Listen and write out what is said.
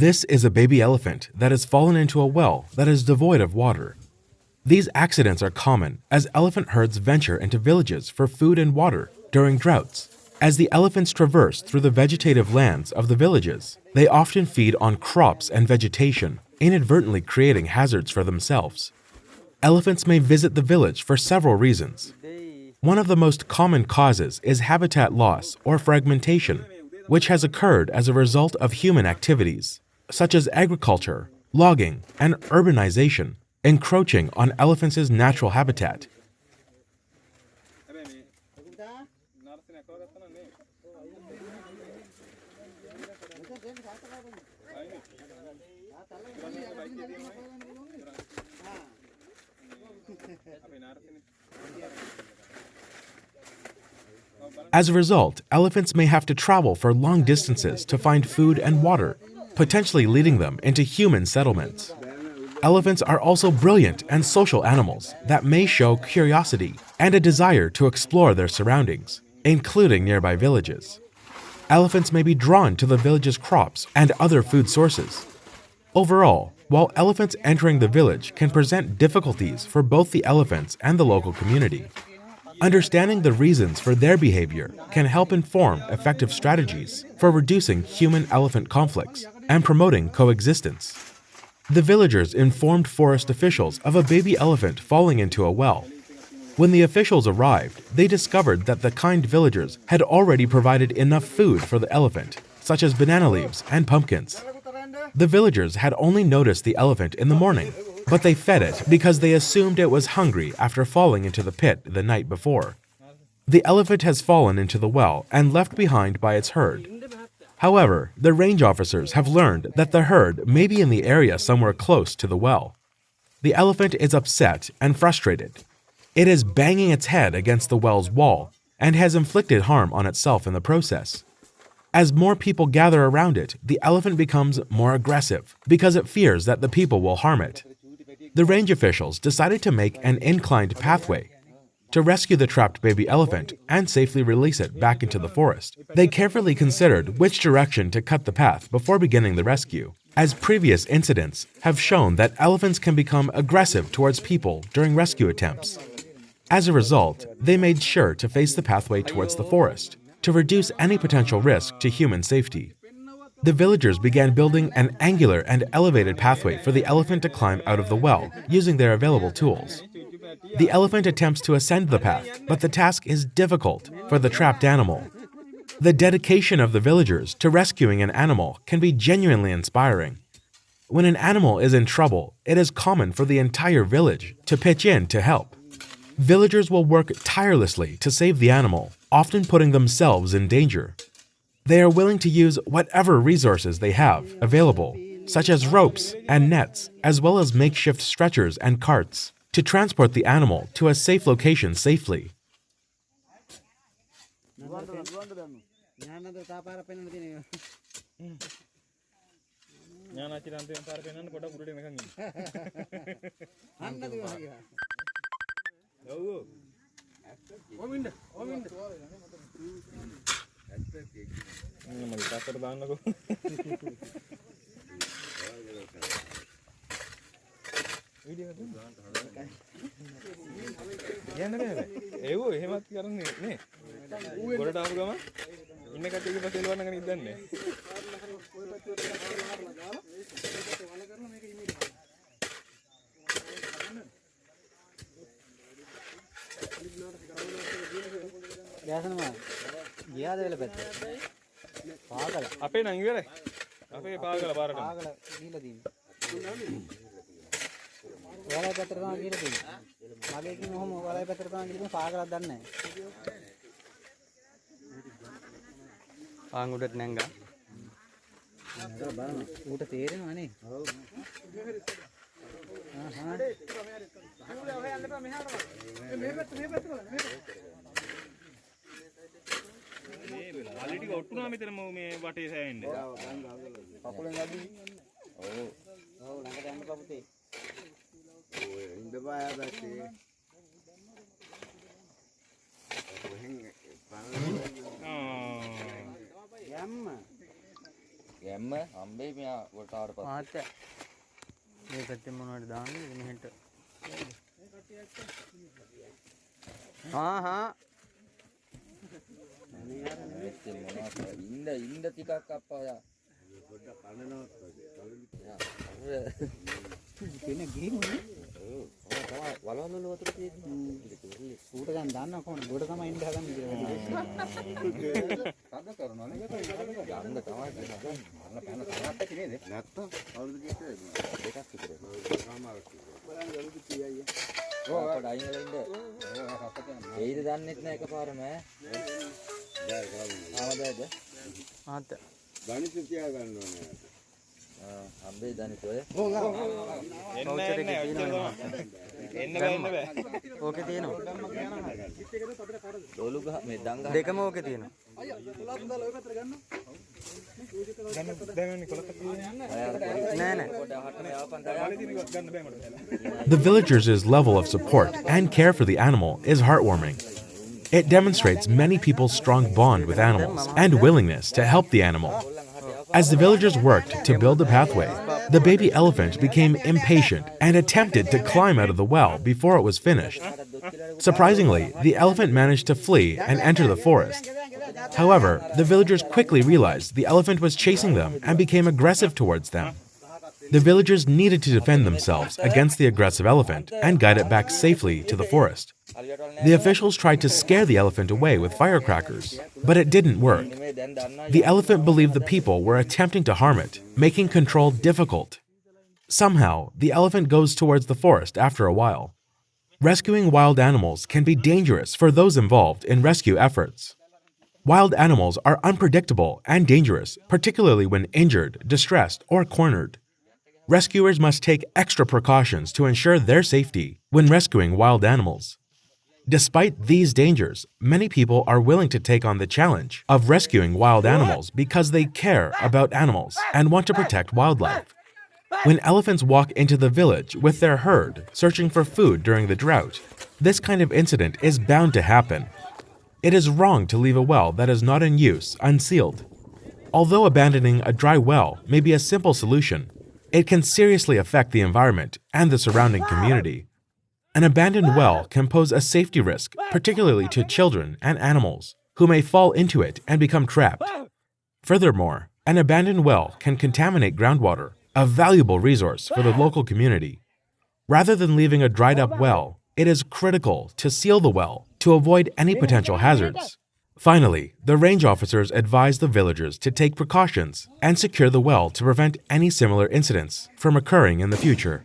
This is a baby elephant that has fallen into a well that is devoid of water. These accidents are common as elephant herds venture into villages for food and water during droughts. As the elephants traverse through the vegetative lands of the villages, they often feed on crops and vegetation, inadvertently creating hazards for themselves. Elephants may visit the village for several reasons. One of the most common causes is habitat loss or fragmentation, which has occurred as a result of human activities, such as agriculture, logging, and urbanization, encroaching on elephants' natural habitat. As a result, elephants may have to travel for long distances to find food and water, potentially leading them into human settlements. Elephants are also brilliant and social animals that may show curiosity and a desire to explore their surroundings, including nearby villages. Elephants may be drawn to the village's crops and other food sources. Overall, while elephants entering the village can present difficulties for both the elephants and the local community, understanding the reasons for their behavior can help inform effective strategies for reducing human-elephant conflicts and promoting coexistence. The villagers informed forest officials of a baby elephant falling into a well. When the officials arrived, they discovered that the kind villagers had already provided enough food for the elephant, such as banana leaves and pumpkins. The villagers had only noticed the elephant in the morning, but they fed it because they assumed it was hungry after falling into the pit the night before. The elephant has fallen into the well and left behind by its herd. However, the range officers have learned that the herd may be in the area somewhere close to the well. The elephant is upset and frustrated. It is banging its head against the well's wall and has inflicted harm on itself in the process. As more people gather around it, the elephant becomes more aggressive because it fears that the people will harm it. The range officials decided to make an inclined pathway to rescue the trapped baby elephant and safely release it back into the forest. They carefully considered which direction to cut the path before beginning the rescue, as previous incidents have shown that elephants can become aggressive towards people during rescue attempts. As a result, they made sure to face the pathway towards the forest to reduce any potential risk to human safety. The villagers began building an angular and elevated pathway for the elephant to climb out of the well using their available tools. The elephant attempts to ascend the path, but the task is difficult for the trapped animal. The dedication of the villagers to rescuing an animal can be genuinely inspiring. When an animal is in trouble, it is common for the entire village to pitch in to help. Villagers will work tirelessly to save the animal, often putting themselves in danger. They are willing to use whatever resources they have available, such as ropes and nets, as well as makeshift stretchers and carts, to transport the animal to a safe location safely. අපේ නම් ඉවරයි. අපේ පාගල පාරට. පාගල දීලා තියෙනවා. ඔයාලා පැත්තට තමයි කියලා තියෙන්නේ. මගේ කිව්ව ඔහොම ඔයාලා පැත්තට තමයි කියලා පාගලක් දන්නේ නැහැ. ආන් උඩට නැංගා. බලන්න ඌට තේරෙනව නේ. ඔව්. ආහා. ඔය යන්න එපා මෙහාට. මේ පැත්ත. ටික ඔට්ටුනා මෙතන මේ වටේ සෑයෙන්නේ. කකුලෙන් ගදී. ඔව්. ඔව් ළඟට යන්න පපුතේ. ඔය ඉඳපා ආපස්සේ. කොහෙන් යම්ම. මහත්තයා මේ පැත්තෙන් මොනවද දාන්නේ මෙහෙට හා ඉන්න ටිකක් අප්පා කෙනෙක් ගිහිනුනේ වලවල වතුර තියෙන්නේ ඌට ගන්න දාන්න කොහොමද ගොඩ තමයි ඉන්න හදන්නේ කියලා සාද කරනවානේ යන්න තමයි ගන්න පැන තරහක් ඇති නේද නැත්තම් අවුරුදු දෙකක් විතර කාමාරක් බලන්න ගලුදු කියයි ඔව් අපට අයින් වෙලා ඉන්න ඒයිද දන්නෙත් නෑ එකපාරම ආවදද මහත්තයා ගණිත තියා ගන්න ඕනේ. අම්බේ දනිත ඔය එන්න බෑ ඕකේ තියෙනවා දොලු ගහ මේ දංගහ දෙකම ඕකේ තියෙනවා නෑ නෑ The villagers' level of support and care for the animal is heartwarming. It demonstrates many people's strong bond with animals and willingness to help the animal. As the villagers worked to build the pathway, the baby elephant became impatient and attempted to climb out of the well before it was finished. Surprisingly, the elephant managed to flee and enter the forest. However, the villagers quickly realized the elephant was chasing them and became aggressive towards them. The villagers needed to defend themselves against the aggressive elephant and guide it back safely to the forest. The officials tried to scare the elephant away with firecrackers, but it didn't work. The elephant believed the people were attempting to harm it, making control difficult. Somehow, the elephant goes towards the forest after a while. Rescuing wild animals can be dangerous for those involved in rescue efforts. Wild animals are unpredictable and dangerous, particularly when injured, distressed, or cornered. Rescuers must take extra precautions to ensure their safety when rescuing wild animals. Despite these dangers, many people are willing to take on the challenge of rescuing wild animals because they care about animals and want to protect wildlife. When elephants walk into the village with their herd searching for food during the drought, this kind of incident is bound to happen. It is wrong to leave a well that is not in use unsealed. Although abandoning a dry well may be a simple solution, it can seriously affect the environment and the surrounding community. An abandoned well can pose a safety risk, particularly to children and animals, who may fall into it and become trapped. Furthermore, an abandoned well can contaminate groundwater, a valuable resource for the local community. Rather than leaving a dried-up well, it is critical to seal the well to avoid any potential hazards. Finally, the range officers advise the villagers to take precautions and secure the well to prevent any similar incidents from occurring in the future.